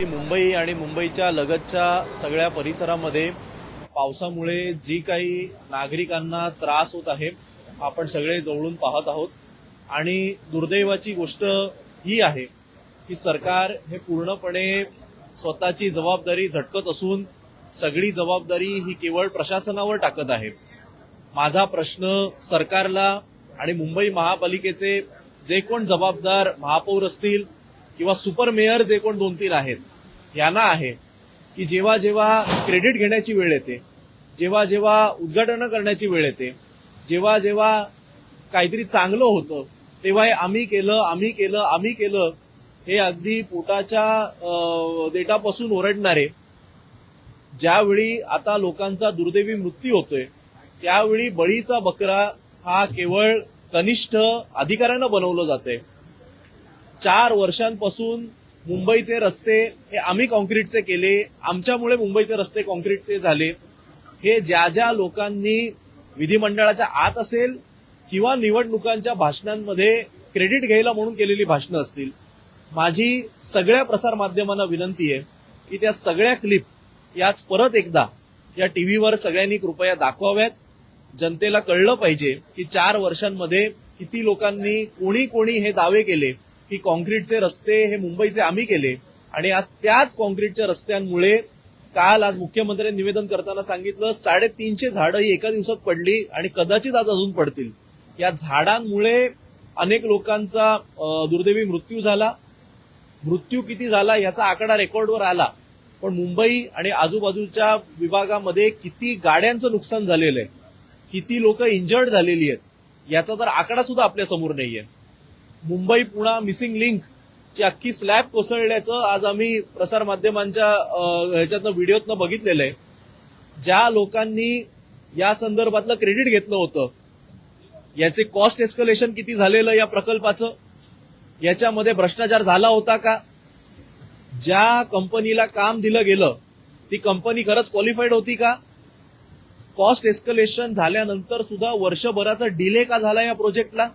मुंबई आणि मुंबईच्या लगतच्या सगळ्या परिसरामध्ये पावसामुळे जी काही नागरिकांना त्रास होत आहे आपण सगळे जवळून पाहत आहोत। आणि दुर्दैवाची गोष्ट ही आहे की सरकार हे पूर्णपणे स्वतःची जबाबदारी झटकत असून सगळी जबाबदारी ही केवळ प्रशासनावर टाकत आहे। माझा प्रश्न सरकारला आणि मुंबई महापालिकेचे जे कोण जबाबदार महापौर असतील किंवा सुपर मेयर जे कोण 2-3 आहेत यांना आहे की जेव्हा जेव्हा क्रेडिट घेण्याची वेळ येते, जेव्हा जेव्हा उद्घाटन करण्याची वेळ येते, जेव्हा जेव्हा काहीतरी चांगलं होतं तेव्हा हे आम्ही केलं हे अगदी पोटाच्या देठापासून ओरडणारे, ज्यावेळी आता लोकांचा दुर्दैवी मृत्यू होतोय त्यावेळी बळीचा बकरा हा केवळ कनिष्ठ अधिकाऱ्यांना बनवलं जातंय। 4 वर्षांपासून मुंबईचे रस्ते हे आम्ही कॉन्क्रीटचे केले, आमच्यामुळे मुंबईचे रस्ते कॉन्क्रीटचे झाले, हे ज्या ज्या लोकांनी विधिमंडळाच्या आत असेल किंवा निवडणुकांच्या भाषणांमध्ये क्रेडिट घ्यायला म्हणून केलेली भाषणं असतील, माझी सगळ्या प्रसार माध्यमांना विनंती आहे की त्या सगळ्या क्लिप याच परत एकदा या टीव्हीवर सगळ्यांनी कृपया दाखवाव्यात। जनतेला कळलं पाहिजे की 4 वर्षांमध्ये किती लोकांनी कोणी हे दावे केले की कॉन्क्रीटचे रस्ते हे मुंबईचे आम्ही केले, आणि आज त्याच कॉन्क्रीटच्या रस्त्यांमुळे आज मुख्यमंत्र्यांनी निवेदन करताना सांगितलं 350 झाडं ही एका दिवसात पडली आणि कदाचित आज अजून पडतील। या झाडांमुळे अनेक लोकांचा दुर्दैवी मृत्यू झाला। मृत्यू किती झाला याचा आकडा रेकॉर्डवर आला, पण मुंबई आणि आजूबाजूच्या विभागामध्ये किती गाड्यांचं नुकसान झालेलं आहे, किती लोक इंजर्ड झालेली आहेत याचा तर आकडा सुद्धा आपल्या समोर नाहीये। मुंबई पुणा मिसिंग लिंक ची अख्खी स्लॅब कोसळल्याचं आज आम्ही प्रसार माध्यमांच्या ह्याच्यातनं व्हिडिओतनं बघितलेलं आहे। ज्या लोकांनी या संदर्भातलं क्रेडिट घेतलं होतं याचे कॉस्ट एस्कलेशन किती झालेलं या प्रकल्पाचं, याच्यामध्ये भ्रष्टाचार झाला होता का, ज्या कंपनीला काम दिलं गेलं ती कंपनी खरंच क्वालिफाईड होती का, कॉस्ट एस्कलेशन झाल्यानंतर सुद्धा वर्षभराचा डिले का झाला या प्रोजेक्टला,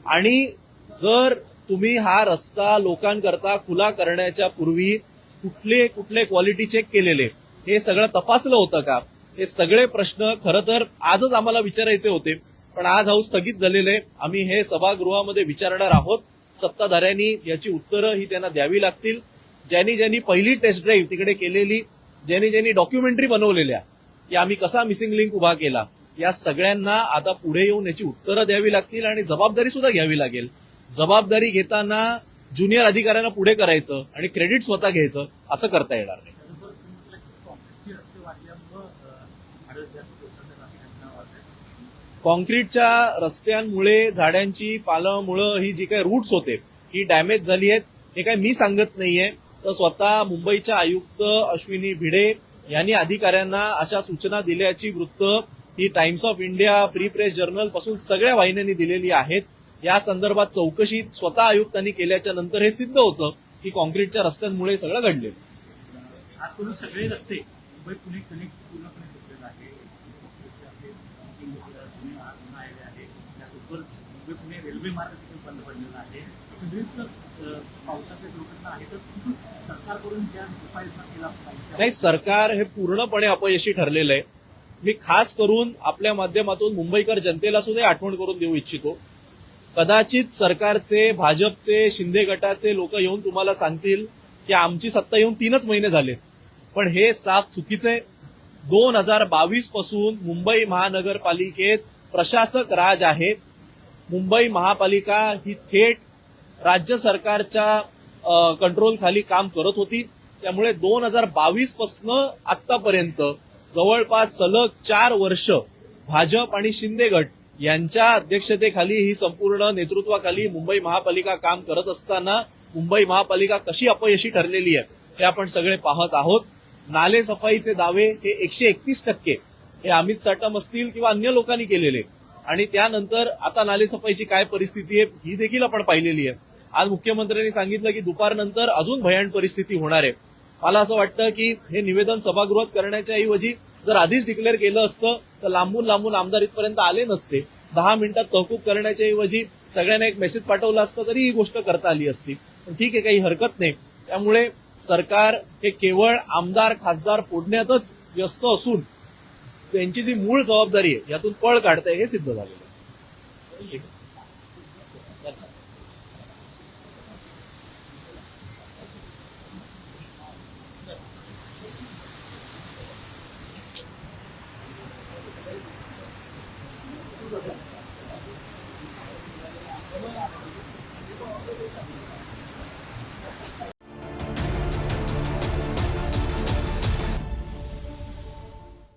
आणि जर तुम्ही हा रस्ता लोकांकरता खुला करण्याच्या पूर्वी कुठले क्वालिटी चेक केलेले हे सगळं तपासलं होतं का, हे सगळे प्रश्न खरं तर आजच आम्हाला विचारायचे होते, पण आज हाऊस स्थगित झालेले आम्ही हे सभागृहामध्ये विचारणार आहोत। सत्ताधाऱ्यांनी याची उत्तरं ही त्यांना द्यावी लागतील। ज्यांनी पहिली टेस्ट ड्राईव्ह तिकडे केलेली, ज्यांनी डॉक्युमेंटरी बनवलेल्या की आम्ही कसा मिसिंग लिंक उभा केला, या सगळ्यांना आता पुढे येऊन याची उत्तरं द्यावी लागतील आणि जबाबदारी सुद्धा घ्यावी लागेल। जबाबदारी घेताना ज्युनियर अधिकाऱ्यांना पुढे करायचं आणि क्रेडिट स्वतः घ्यायचं असं करता येणार नाही। कॉन्क्रीटच्या रस्त्यांमुळे झाडांची पालमुळं ही जी काही रूट्स होते ही डॅमेज झाली आहेत, हे काही मी सांगत नाहीये, तर स्वतः मुंबईच्या आयुक्त अश्विनी भिडे यांनी अधिकाऱ्यांना अशा सूचना दिल्याची वृत्त ही Times of India, Free Press Journal पासून सगळ्या वाहिन्यांनी दिलेली आहेत। या संदर्भात चौकशी स्वतः आयुक्तांनी केल्याच्या नंतर हे सिद्ध होतं की कॉन्क्रीटच्या रस्त्यांमुळे सगळं घडले। आज सगळे रस्ते मुंबई पुणे कनेक्ट पूर्णपणे तुटलेला आहे। मुंबई पुणे रेल्वे मार्ग देखील बंद पडलेला आहे। पावसाच्या लोकांना आहे तर सरकारकडून ज्या उपाययोजना केला पाहिजे नाही, सरकार हे पूर्णपणे अपयशी ठरलेलं आहे। मी खास करून आपल्या माध्यमातून मुंबईकर जनतेला सुद्धा आठवण करून देऊ इच्छितो। कदाचित सरकारचे, भाजपचे, शिंदे गटाचे लोक येऊन तुम्हाला सांगतील की आमची सत्ता येऊन 3च महिने झाले, पण हे साफ चुकीचे। 2022 पासून मुंबई महानगरपालिकेत प्रशासक राज आहे। मुंबई महापालिका ही थेट राज्य सरकारच्या कंट्रोल खाली काम करत होती, त्यामुळे 2022 पासून आतापर्यंत जवळपास सलग 4 वर्ष भाजप आणि शिंदे गट यांच्या अध्यक्षतेखाली ही संपूर्ण नेतृत्वाखाली मुंबई महापालिका काम करत असताना मुंबई महापालिका कशी अपयशी ठरलेली आहे हे आपण सगळे पाहत आहोत। नाले सफाईचे दावे हे 131% हे अमित साटम असतील किंवा अन्य लोकांनी केलेले, आणि त्यानंतर आता नाले सफाईची काय परिस्थिती आहे ही देखील आपण पाहिलेली आहे। आज मुख्यमंत्र्यांनी सांगितलं की दुपारनंतर अजून भयान परिस्थिती होणार आहे। मला असं वाटतं की हे निवेदन सभागृहात करण्याच्या ऐवजी जर आधीच डिक्लेअर केलं असतं तर लांबून आमदार इथपर्यंत आले नसते। 10 मिनिटात तहकूब करण्याच्या ऐवजी सगळ्यांना एक मेसेज पाठवला असता तरी ही गोष्ट करता आली असती, पण ठीक आहे, काही हरकत नाही। त्यामुळे सरकार हे केवळ आमदार खासदार फोडण्यातच व्यस्त असून त्यांची जी मूळ जबाबदारी आहे यातून पळ काढते हे सिद्ध झालेलं आहे. ठीक आहे.